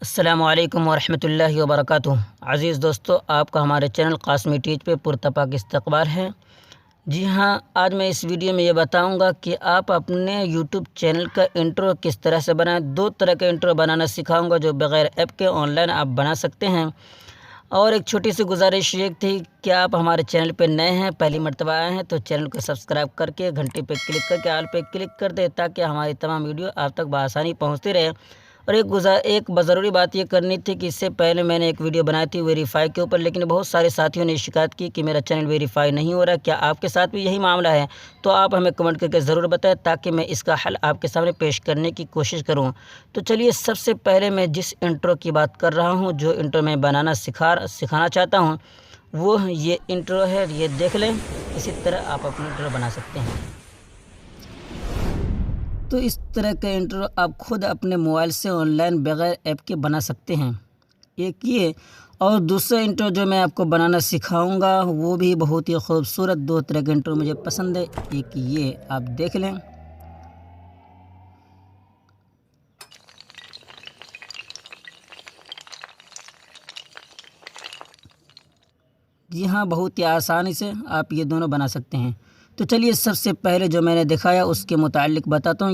अस्सलामुअलैकुम वरहमतुल्लाहि वबरकातुहू। अज़ीज़ दोस्तों, आपका हमारे चैनल क़ासमी टीच पे पुरतपाक इस्तक़बाल है। जी हाँ, आज मैं इस वीडियो में ये बताऊंगा कि आप अपने यूट्यूब चैनल का इंट्रो किस तरह से बनाएं। दो तरह का इंट्रो बनाना सिखाऊंगा जो बग़ैर ऐप के ऑनलाइन आप बना सकते हैं। और एक छोटी सी गुजारिश ये थी कि आप हमारे चैनल पे नए हैं, पहली मर्तबा आए हैं तो चैनल को सब्सक्राइब करके घंटी पे क्लिक करके ऑल पे क्लिक कर दें ताकि हमारी तमाम वीडियो आप तक बआसानी पहुँचती रहे। और एक ज़रूरी बात ये करनी थी कि इससे पहले मैंने एक वीडियो बनाई थी वेरीफाई के ऊपर, लेकिन बहुत सारे साथियों ने शिकायत की कि मेरा चैनल वेरीफाई नहीं हो रहा। क्या आपके साथ भी यही मामला है? तो आप हमें कमेंट करके ज़रूर बताएं ताकि मैं इसका हल आपके सामने पेश करने की कोशिश करूं। तो चलिए, सबसे पहले मैं जिस इंट्रो की बात कर रहा हूं, जो इंट्रो मैं बनाना सिखाना चाहता हूं, वो ये इंट्रो है। ये देख लें। इसी तरह आप अपना इंट्रो बना सकते हैं। तो इस तरह का इंट्रो आप खुद अपने मोबाइल से ऑनलाइन बग़ैर ऐप के बना सकते हैं। एक ये, और दूसरा इंट्रो जो मैं आपको बनाना सिखाऊंगा वो भी बहुत ही खूबसूरत। दो तरह के इंट्रो मुझे पसंद है। एक ये आप देख लें। जी हाँ, बहुत ही आसानी से आप ये दोनों बना सकते हैं। तो चलिए, सबसे पहले जो मैंने दिखाया उसके मुतालिक बताता हूँ।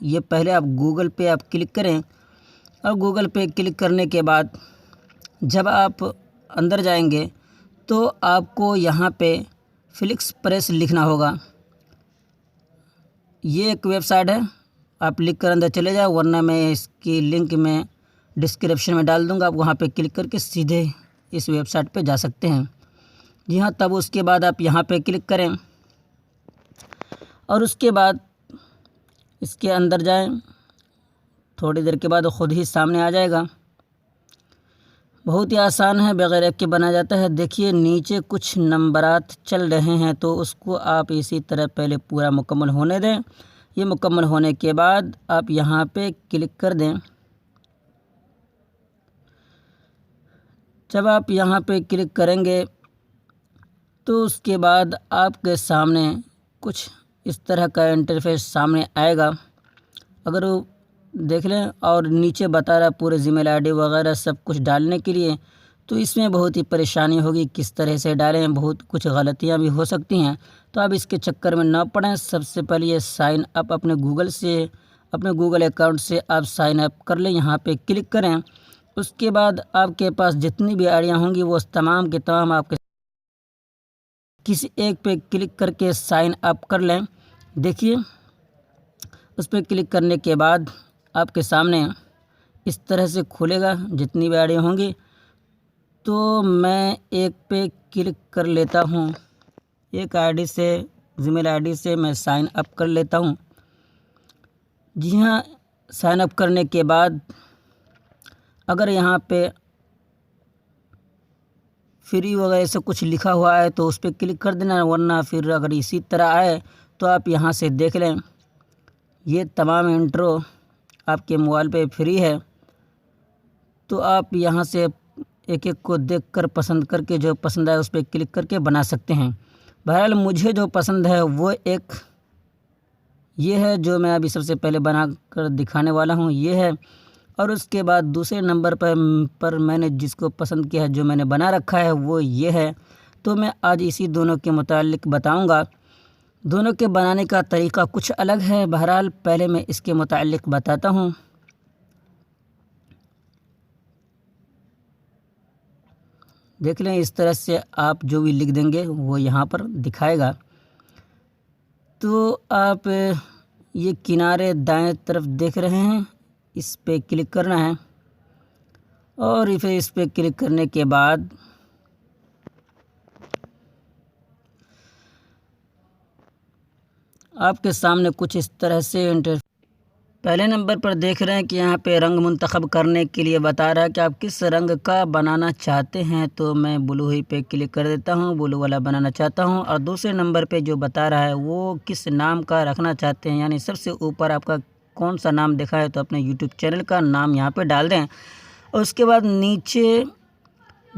ये पहले आप गूगल पे आप क्लिक करें, और गूगल पे क्लिक करने के बाद जब आप अंदर जाएंगे तो आपको यहाँ पे फ्लिक्स प्रेस लिखना होगा। ये एक वेबसाइट है, आप लिख कर अंदर चले जाओ, वरना मैं इसकी लिंक में डिस्क्रिप्शन में डाल दूँगा। आप वहाँ पे क्लिक करके सीधे इस वेबसाइट पे जा सकते हैं। जी हाँ, तब उसके बाद आप यहाँ पे क्लिक करें और उसके बाद इसके अंदर जाएं। थोड़ी देर के बाद ख़ुद ही सामने आ जाएगा। बहुत ही आसान है, बग़ैर ऐप के बना जाता है। देखिए, नीचे कुछ नंबरात चल रहे हैं तो उसको आप इसी तरह पहले पूरा मुकम्मल होने दें। ये मुकम्मल होने के बाद आप यहाँ पे क्लिक कर दें। जब आप यहाँ पे क्लिक करेंगे तो उसके बाद आपके सामने कुछ इस तरह का इंटरफेस सामने आएगा। अगर वो देख लें, और नीचे बता रहा है पूरे जीमेल आईडी वगैरह सब कुछ डालने के लिए। तो इसमें बहुत ही परेशानी होगी किस तरह से डालें, बहुत कुछ गलतियां भी हो सकती हैं। तो आप इसके चक्कर में ना पड़ें। सबसे पहले ये साइन अप अपने गूगल अकाउंट से आप साइन अप कर लें। यहाँ पे क्लिक करें। उसके बाद आपके पास जितनी भी आइडियाँ होंगी वो तमाम के तमाम आपके किसी एक पे क्लिक करके साइन अप कर लें। देखिए, उस पर क्लिक करने के बाद आपके सामने इस तरह से खुलेगा जितनी भी आइडिया होंगी। तो मैं एक पे क्लिक कर लेता हूँ। एक आईडी से, जीमेल आईडी से मैं साइन अप कर लेता हूँ। जी हाँ, साइन अप करने के बाद अगर यहाँ पे फ्री वगैरह से कुछ लिखा हुआ है तो उस पर क्लिक कर देना, वरना फिर अगर इसी तरह आए तो आप यहाँ से देख लें। ये तमाम इंट्रो आपके मोबाइल पे फ्री है, तो आप यहाँ से एक एक को देखकर पसंद करके जो पसंद आए उस पर क्लिक करके बना सकते हैं। बहरहाल मुझे जो पसंद है वो एक ये है जो मैं अभी सबसे पहले बना कर दिखाने वाला हूँ, ये है। और उसके बाद दूसरे नंबर पर मैंने जिसको पसंद किया है, जो मैंने बना रखा है, वो ये है। तो मैं आज इसी दोनों के मुतालिक बताऊंगा। दोनों के बनाने का तरीका कुछ अलग है। बहरहाल पहले मैं इसके मुतालिक बताता हूँ। देख लें, इस तरह से आप जो भी लिख देंगे वो यहाँ पर दिखाएगा। तो आप ये किनारे दाएं तरफ देख रहे हैं, इस पे क्लिक करना है। और फिर इस पे क्लिक करने के बाद आपके सामने कुछ इस तरह से पहले नंबर पर देख रहे हैं कि यहाँ पे रंग मुंतखब करने के लिए बता रहा है कि आप किस रंग का बनाना चाहते हैं। तो मैं ब्लू ही पे क्लिक कर देता हूँ, ब्लू वाला बनाना चाहता हूँ। और दूसरे नंबर पे जो बता रहा है वो किस नाम का रखना चाहते हैं, यानी सबसे ऊपर आपका कौन सा नाम दिखा है तो अपने यूट्यूब चैनल का नाम यहाँ पे डाल दें। और उसके बाद नीचे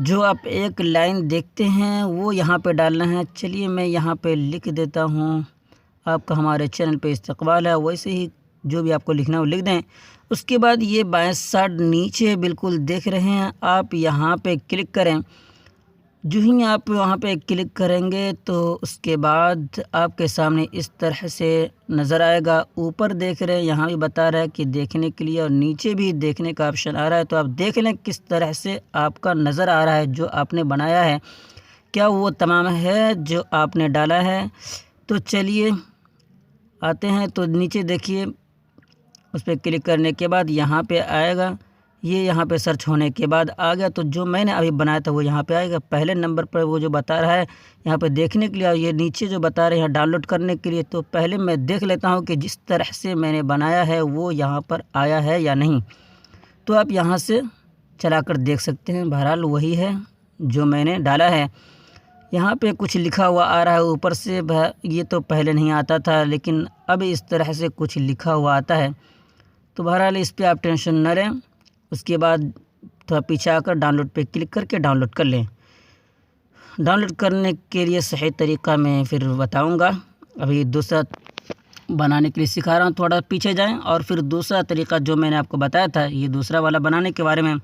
जो आप एक लाइन देखते हैं वो यहाँ पे डालना है। चलिए, मैं यहाँ पे लिख देता हूँ, आपका हमारे चैनल पे इस्तकबाल है। वैसे ही जो भी आपको लिखना है वो लिख दें। उसके बाद ये बाएं साइड नीचे बिल्कुल देख रहे हैं आप, यहाँ पे क्लिक करें। जो ही आप वहाँ पे क्लिक करेंगे तो उसके बाद आपके सामने इस तरह से नज़र आएगा। ऊपर देख रहे हैं, यहाँ भी बता रहा है कि देखने के लिए, और नीचे भी देखने का ऑप्शन आ रहा है। तो आप देख लें किस तरह से आपका नज़र आ रहा है जो आपने बनाया है, क्या वो तमाम है जो आपने डाला है। तो चलिए आते हैं, तो नीचे देखिए, उस पर क्लिक करने के बाद यहाँ पे आएगा, ये यहाँ पे सर्च होने के बाद आ गया। तो जो मैंने अभी बनाया था वो यहाँ पे आएगा। पहले नंबर पर वो जो बता रहा है यहाँ पे देखने के लिए, और ये नीचे जो बता रहे हैं डाउनलोड करने के लिए। तो पहले मैं देख लेता हूँ कि जिस तरह से मैंने बनाया है वो यहाँ पर आया है या नहीं। तो आप यहाँ से चला कर देख सकते हैं, बहरहाल वही है जो मैंने डाला है। यहाँ पे कुछ लिखा हुआ आ रहा है ऊपर से, ये तो पहले नहीं आता था, लेकिन अब इस तरह से कुछ लिखा हुआ आता है। तो बहरहाल इस पर आप टेंशन न लें। उसके बाद थोड़ा पीछे आकर डाउनलोड पे क्लिक करके डाउनलोड कर लें। डाउनलोड करने के लिए सही तरीका मैं फिर बताऊंगा। अभी दूसरा बनाने के लिए सिखा रहा हूँ, थोड़ा पीछे जाएं और फिर दूसरा तरीका जो मैंने आपको बताया था, ये दूसरा वाला बनाने के बारे में।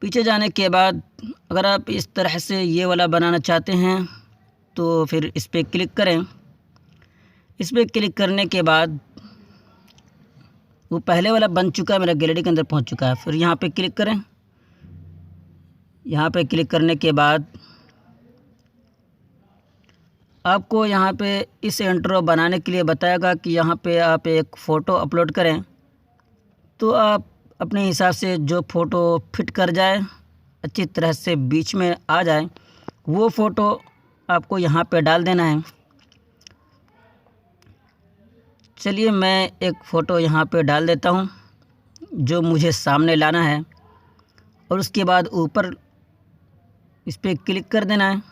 पीछे जाने के बाद अगर आप इस तरह से ये वाला बनाना चाहते हैं तो फिर इस पर क्लिक करें। इस पर क्लिक करने के बाद वो पहले वाला बन चुका है, मेरा गैलरी के अंदर पहुंच चुका है। फिर यहाँ पे क्लिक करें। यहाँ पे क्लिक करने के बाद आपको यहाँ पे इस इंट्रो बनाने के लिए बताएगा कि यहाँ पे आप एक फ़ोटो अपलोड करें। तो आप अपने हिसाब से जो फ़ोटो फिट कर जाए, अच्छी तरह से बीच में आ जाए, वो फ़ोटो आपको यहाँ पे डाल देना है। चलिए मैं एक फ़ोटो यहाँ पे डाल देता हूँ जो मुझे सामने लाना है, और उसके बाद ऊपर इस पर क्लिक कर देना है।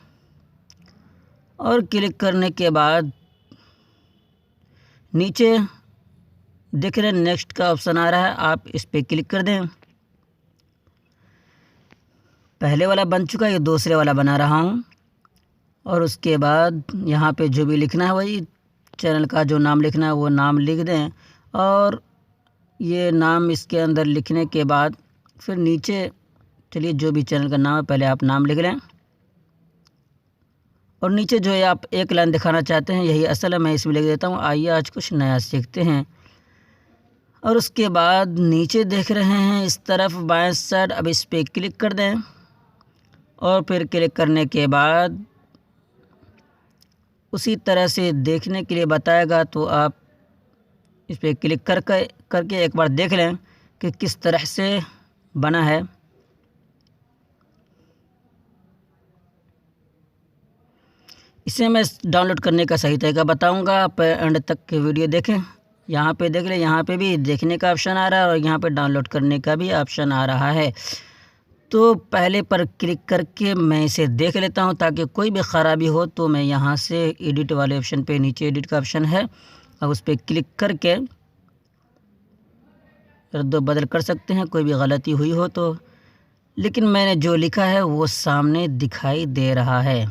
और क्लिक करने के बाद नीचे देख रहे हैं नेक्स्ट का ऑप्शन आ रहा है, आप इस पर क्लिक कर दें। पहले वाला बन चुका है, ये दूसरे वाला बना रहा हूँ। और उसके बाद यहाँ पे जो भी लिखना है, वही चैनल का जो नाम लिखना है वो नाम लिख दें। और ये नाम इसके अंदर लिखने के बाद फिर नीचे, चलिए जो भी चैनल का नाम है पहले आप नाम लिख लें। और नीचे जो है आप एक लाइन दिखाना चाहते हैं, यही असल है, मैं इसमें लिख देता हूँ, आइए आज कुछ नया सीखते हैं। और उसके बाद नीचे देख रहे हैं इस तरफ बाएं साइड, अब इस पर क्लिक कर दें। और फिर क्लिक करने के बाद उसी तरह से देखने के लिए बताएगा। तो आप इस पर क्लिक करके एक बार देख लें कि किस तरह से बना है। इसे मैं डाउनलोड करने का सही तरीका बताऊंगा, आप एंड तक के वीडियो देखें। यहाँ पे देख लें, यहाँ पे भी देखने का ऑप्शन आ रहा है और यहाँ पे डाउनलोड करने का भी ऑप्शन आ रहा है। तो पहले पर क्लिक करके मैं इसे देख लेता हूँ, ताकि कोई भी ख़राबी हो तो मैं यहाँ से एडिट वाले ऑप्शन पे, नीचे एडिट का ऑप्शन है, अब उस पर क्लिक करके रद्द बदल कर सकते हैं कोई भी गलती हुई हो तो। लेकिन मैंने जो लिखा है वो सामने दिखाई दे रहा है,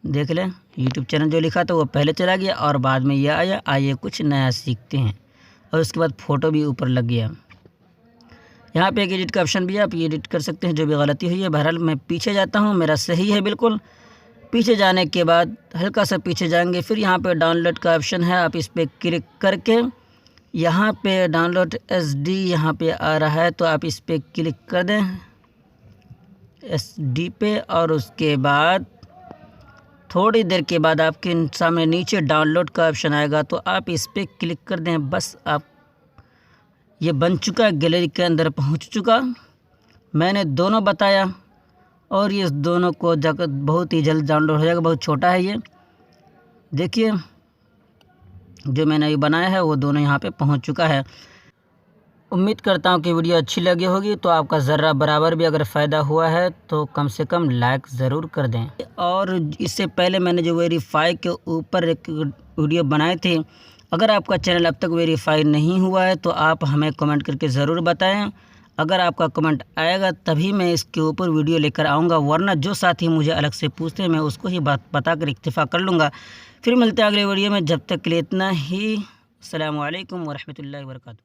देख लें। यूट्यूब चैनल जो लिखा था वो पहले चला गया और बाद में ये आया, आइए कुछ नया सीखते हैं। और उसके बाद फ़ोटो भी ऊपर लग गया। यहाँ पे एक एडिट का ऑप्शन भी है, आप ये एडिट कर सकते हैं जो भी गलती हुई है। बहरहाल मैं पीछे जाता हूँ, मेरा सही है बिल्कुल। पीछे जाने के बाद हल्का सा पीछे जाएंगे, फिर यहाँ पे डाउनलोड का ऑप्शन है, आप इस पर क्लिक करके यहाँ पे डाउनलोड SD यहाँ पे आ रहा है, तो आप इस पर क्लिक कर दें SD पे। और उसके बाद थोड़ी देर के बाद आपके सामने नीचे डाउनलोड का ऑप्शन आएगा, तो आप इस पर क्लिक कर दें। बस आप ये बन चुका, गैलरी के अंदर पहुंच चुका। मैंने दोनों बताया और ये दोनों को जगह बहुत ही जल्द डाउनलोड हो जाएगा, बहुत छोटा है ये। देखिए जो मैंने ये बनाया है वो दोनों यहाँ पे पहुंच चुका है। उम्मीद करता हूँ कि वीडियो अच्छी लगी होगी। तो आपका ज़र्रा बराबर भी अगर फ़ायदा हुआ है तो कम से कम लाइक ज़रूर कर दें। और इससे पहले मैंने जो वेरीफाई के ऊपर एक वीडियो बनाए थे, अगर आपका चैनल अब तक वेरीफाई नहीं हुआ है तो आप हमें कमेंट करके ज़रूर बताएं। अगर आपका कमेंट आएगा तभी मैं इसके ऊपर वीडियो लेकर आऊँगा, वरना जो साथी मुझे अलग से पूछते हैं मैं उसको ही बात बता कर इक्तिफ़ा कर लूँगा। फिर मिलते हैं अगले वीडियो में, जब तक के लिए इतना ही। अस्सलामु अलैकुम वरहमतुल्लाहि वबरकातुहू।